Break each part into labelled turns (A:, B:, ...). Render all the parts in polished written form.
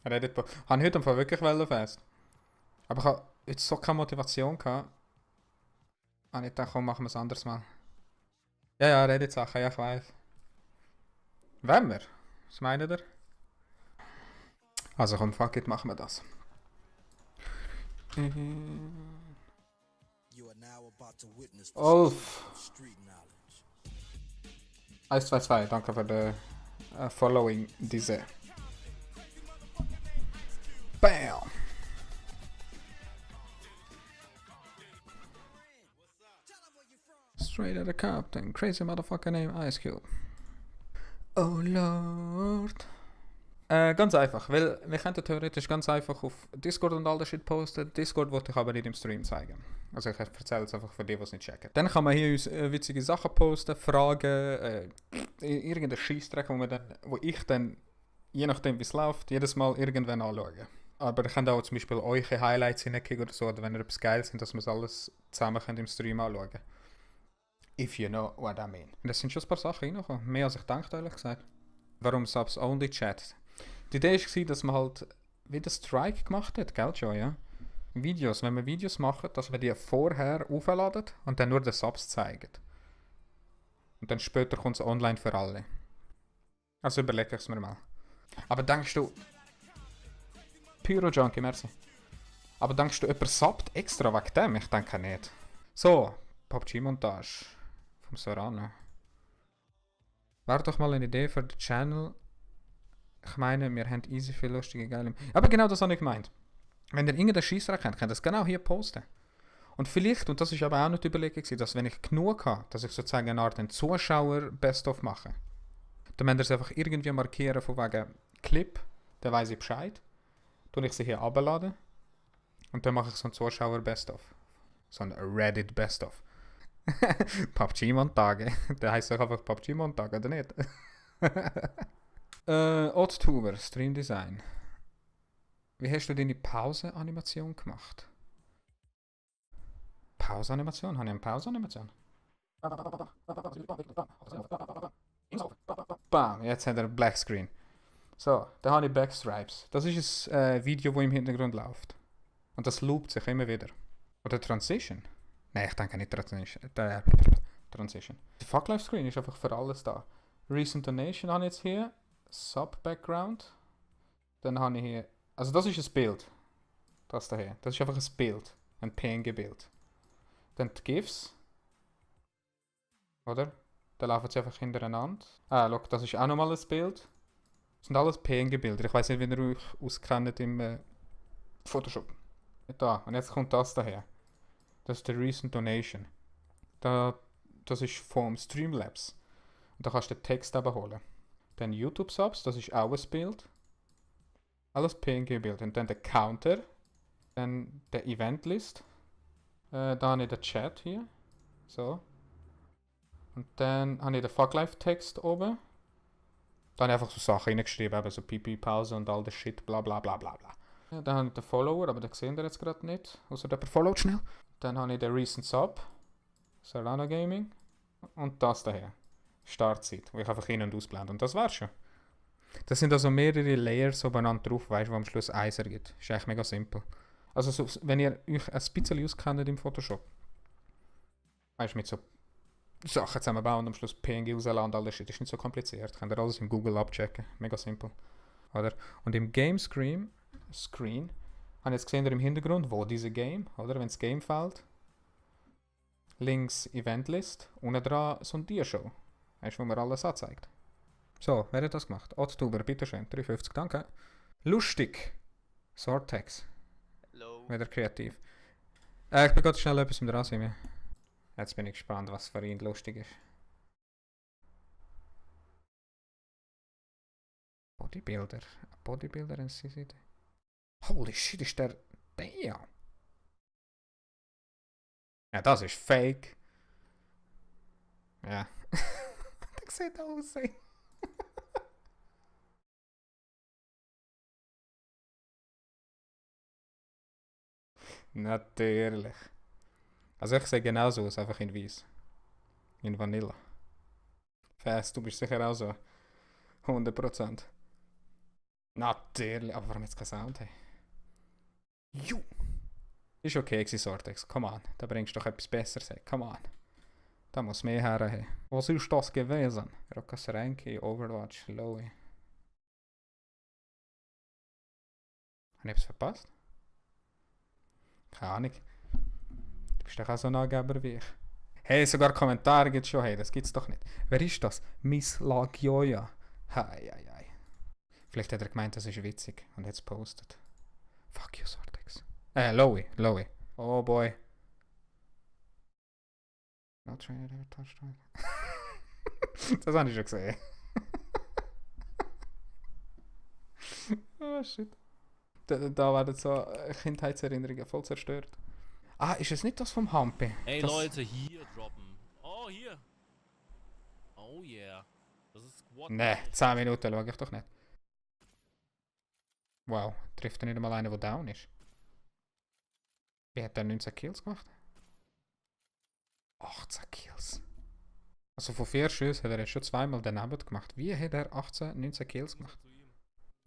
A: Reddit. Habe heute einfach wirklich fest. Aber ich habe jetzt so keine Motivation gehabt. Und ich dachte, komm, machen wir es anders mal. Ja, ja, Reddit-Sachen, ja, ich weiß. Wenn wir? Was meint ihr? Also komm, fuck it, machen wir das. Ulf. 122, danke für den Following diese. Bam! Straight at the captain, crazy motherfucker name Ice Cube. Oh Lord. Ganz einfach, weil wir könnten theoretisch ganz einfach auf Discord und all das Shit posten. Discord wollte ich aber nicht im Stream zeigen. Also ich erzähle es einfach für die, die es nicht checken. Dann kann man hier uns witzige Sachen posten, Fragen, irgendeinen Scheissdreck, wo ich dann, je nachdem wie es läuft, jedes Mal irgendwann anschaue. Aber ihr könnt auch zum Beispiel eure Highlights hineingeben oder so, oder wenn ihr etwas geil sind, dass wir es alles zusammen könnt im Stream anschauen. If you know what I mean. Und das sind schon ein paar Sachen reingekommen. Mehr als ich dachte, ehrlich gesagt. Warum Subs Only Chat? Die Idee war, dass man halt wieder Strike gemacht hat, gell, Joy, ja? Videos, wenn wir Videos machen, dass wir die vorher aufladen und dann nur den Subs zeigen. Und dann später kommt es online für alle. Also überleg ich es mir mal. Aber denkst du... Pyro Junkie, merci. Aber denkst du, jemand subbt extra wegen dem? Ich denke nicht. So, PUBG-Montage. Vom Sorano. Wäre doch mal eine Idee für den Channel. Ich meine, wir haben easy viel lustige geile. Aber genau das habe ich gemeint. Wenn ihr irgendeinen Scheissdreck habt, könnt ihr das genau hier posten. Und vielleicht, und das ist aber auch nicht die Überlegung, dass wenn ich genug habe, dass ich sozusagen eine Art Zuschauer-Best-of mache, dann müsst ihr es einfach irgendwie markieren von wegen Clip, dann weiss ich Bescheid. Tue ich sie hier abladen und dann mache ich so ein Zuschauer-Best-of. So ein Reddit Best-of. PUBG-Montage. Der heisst doch einfach PUBG-Montage, oder nicht? Oddtuber, Stream Design. Wie hast du deine Pause-Animation gemacht? Pause-Animation? Habe ich eine Pause-Animation? Bam, jetzt hat er Black Screen. So, da habe ich Backstripes. Das ist ein Video, das im Hintergrund läuft. Und das loopt sich immer wieder. Oder Transition? Nein, ich denke nicht Transition. Transition. Der Fuck Live Screen ist einfach für alles da. Recent Donation habe ich jetzt hier. Sub-Background. Dann habe ich hier... Also das ist ein Bild. Das da hier. Das ist einfach ein Bild. Ein PNG-Bild. Dann die GIFs. Oder? Da laufen sie einfach hintereinander. Ah, look, das ist auch nochmal ein Bild. Das sind alles PNG-Bilder. Ich weiß nicht, wie ihr euch auskennt im Photoshop. Da. Und jetzt kommt das daher. Das ist der Recent Donation. Das ist vom Streamlabs. Und da kannst du den Text abholen. Dann YouTube-Subs, das ist auch ein Bild. Alles PNG-Bild. Und dann der Counter. Dann der Event-List. Da habe ich den Chat hier. So. Und dann habe ich den Fuck-Life-Text oben. Da habe ich einfach so Sachen reingeschrieben, eben so Pipi-Pause und all das Shit, bla bla bla bla bla. Ja, dann habe ich den Follower, aber den sehen wir jetzt gerade nicht. Außer jemand followt schnell. Dann habe ich den Recent Sub. Solana Gaming. Und das daher. Startzeit, wo ich einfach in- und ausblende. Und das war's schon. Das sind also mehrere Layers obeinander drauf, weißt du, wo am Schluss eins ergibt. Ist eigentlich mega simpel. Also, so, wenn ihr euch ein bisschen auskennt im Photoshop, weißt du, mit so Sachen zusammenbauen und am Schluss PNG rausladen und alles Shit, ist nicht so kompliziert. Könnt ihr alles im Google abchecken. Mega simpel. Oder? Und im Game Screen habe ich jetzt gesehen, im Hintergrund, wo diese Game, oder? Wenn das Game fällt, links Eventlist, unten dran so ein Dia-Show. Weißt du, wo mir alles anzeigt. So, wer hat das gemacht? Oddtuber, bitteschön, 350, danke. Lustig. Sortex.
B: Hello.
A: Wieder kreativ. Ich bin gerade schnell etwas mit dran. Jetzt bin ich gespannt, was für ihn lustig ist. Bodybuilder. Bodybuilder in CCD. Holy shit, ist der... Damn. Ja, das ist fake. Ja. Der sieht aus. Natürlich. Also ich sehe genauso aus, einfach in weiß. In Vanilla. Fast, du bist sicher auch so. 100%. Natürlich, aber warum jetzt kein Sound haben? Ju! Ist okay gewesen, Sortex. Come on. Da bringst du doch etwas Besseres her. Come on. Da muss mehr her haben. Was ist das gewesen? Rokas Renki, Overwatch, Lowy. Habe ich etwas verpasst? Keine Ahnung. Du bist doch auch so ein Angeber wie ich. Hey, sogar Kommentare gibt's schon. Hey, das gibt's doch nicht. Wer ist das? Miss Lagioia. Hei, hei, hei. Vielleicht hat er gemeint, das ist witzig und hat es postet. Fuck you, Sortex. Lowy, Lowy. Oh boy. Not trying to ever touch das habe ich schon gesehen. Oh shit. Da werden so Kindheitserinnerungen voll zerstört. Ah, ist es nicht das vom Hampi?
B: Ey
A: das...
B: Leute, hier droppen. Oh, hier. Oh yeah. Das ist Squad.
A: Ne, 10 Minuten schaue ich doch nicht. Wow, trifft er nicht einmal einen, der down ist. Wie hat er 19 Kills gemacht? 18 Kills. Also von 4 Schüssen hat er jetzt schon zweimal daneben gemacht. Wie hat er 19 Kills gemacht?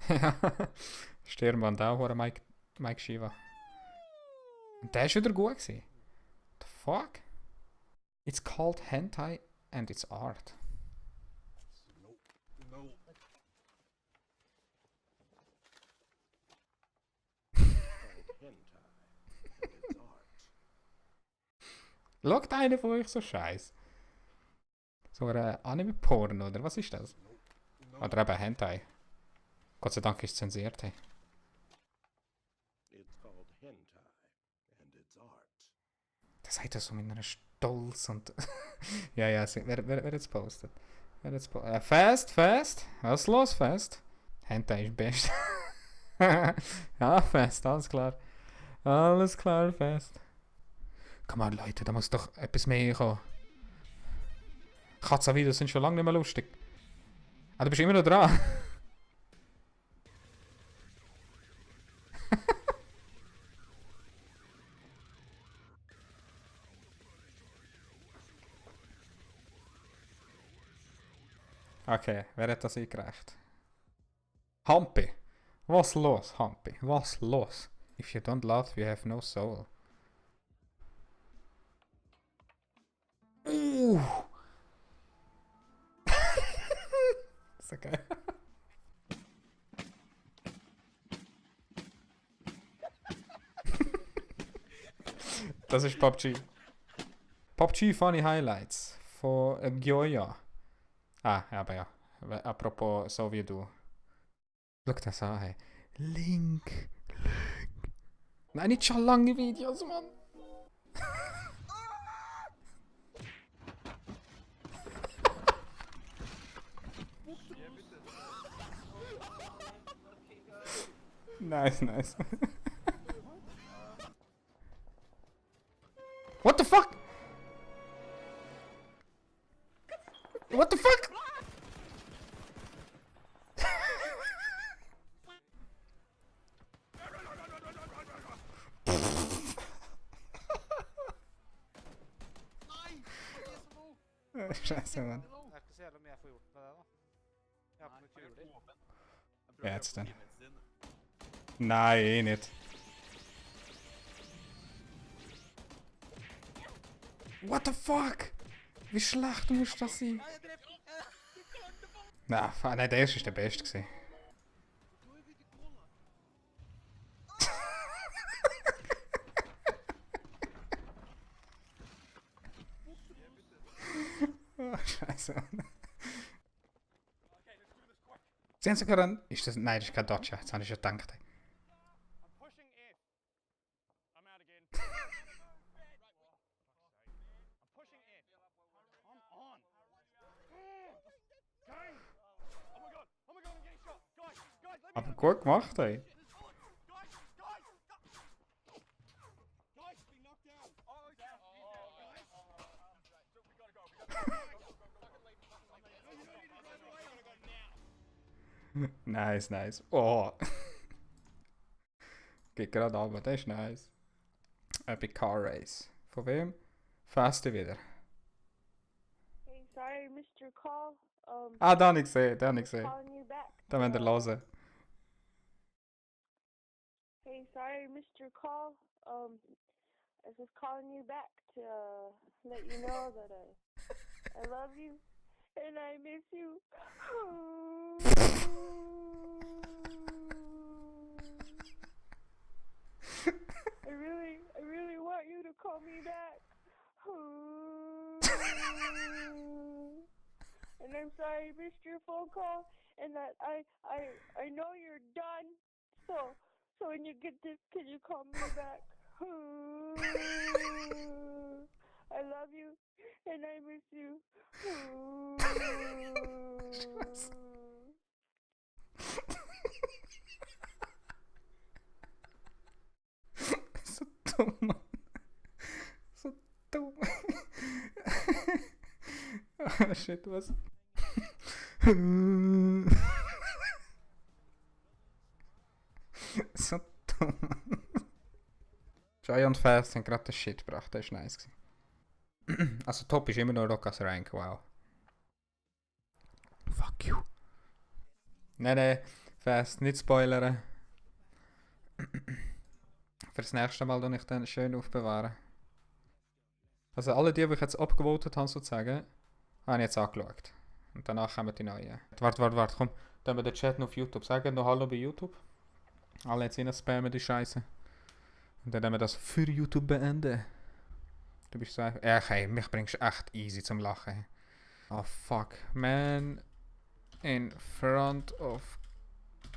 A: Ja, Stirnband auch, oder Mike Shiva. Und der ist wieder gut gewesen. The fuck? It's called hentai and it's art. Schaut einer von euch so scheiß? So ein Anime-Porn, oder was ist das? Oder eben Hentai. Gott sei Dank ist es zensiert. Hey. Das sagt er so mit einer Stolz und... ja, wer jetzt postet? Fast. Was ist los, Fast? Hentai ist best. ja, Fast, alles klar. Alles klar, Fast. Komm on, Leute, da muss doch etwas mehr kommen. Katzenvideos sind schon lange nicht mehr lustig. Ah, du bist immer noch dran. Okay, wer hat das eingereicht? Hampi. Was los, Hampi? Was los? If you don't laugh, you have no soul. Ist okay. Das ist PUBG. PUBG Funny Highlights von Gioia. Ah, aber ja. Apropos so wie du. Schau das an, hey. Link. Nein, nicht schon lange Videos, Mann. Nice. What the fuck? What the fuck? Scheiße, Mann. Wer hat's denn? Nein, eh nicht. What the fuck? Wie schlecht muss das sein? Nein, der erste ist der beste gewesen. Oh, Scheiße. Sie haben sogar einen... Ist das... Nein, das ist kein Dodge. Jetzt habe ich schon gedacht. Aber gut gemacht, ey. Nice. Oh. Geht gerade runter, das ist nice. Epic Car Race. Von wem? Feste wieder.
C: Hey, sorry, I missed your call.
A: Ah, da habe ich gesehen.
C: Calling you back.
A: Da wollen wir hören.
C: Hey, sorry I missed your call. I was just calling you back to let you know that I love you and I miss you. I really want you to call me back. And I'm sorry I missed your phone call and that I know you're done. So when you get this, can you call me back? I love you and I miss you.
A: Så dumm, Mann. So dumm. Ah, shit, was? So dumm. Giant Fast haben gerade den Shit gebracht, das war nice gewesen. Also Top ist immer noch Rockers Rank, wow. Fuck you. Nein, Fast, nicht spoilern. Fürs nächste Mal tue ich dann schön aufbewahren. Also alle die ich jetzt abgevotet habe sozusagen, habe ich jetzt angeschaut. Und danach kommen die neuen. Warte, komm. Dann wir den Chat noch auf YouTube sagen, noch Hallo bei YouTube. Alle jetzt rein spammen die Scheiße. Und dann wir das für YouTube beenden. Du bist so einfach... hey, mich bringst du echt easy zum Lachen. Oh fuck. Man in front of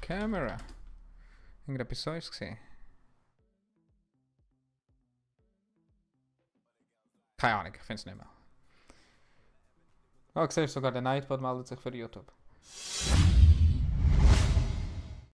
A: camera. Irgendetwas Neues gesehen? Keine Ahnung, ich finde es nicht mehr. Oh, siehst du, sogar der Nightbot meldet sich für YouTube.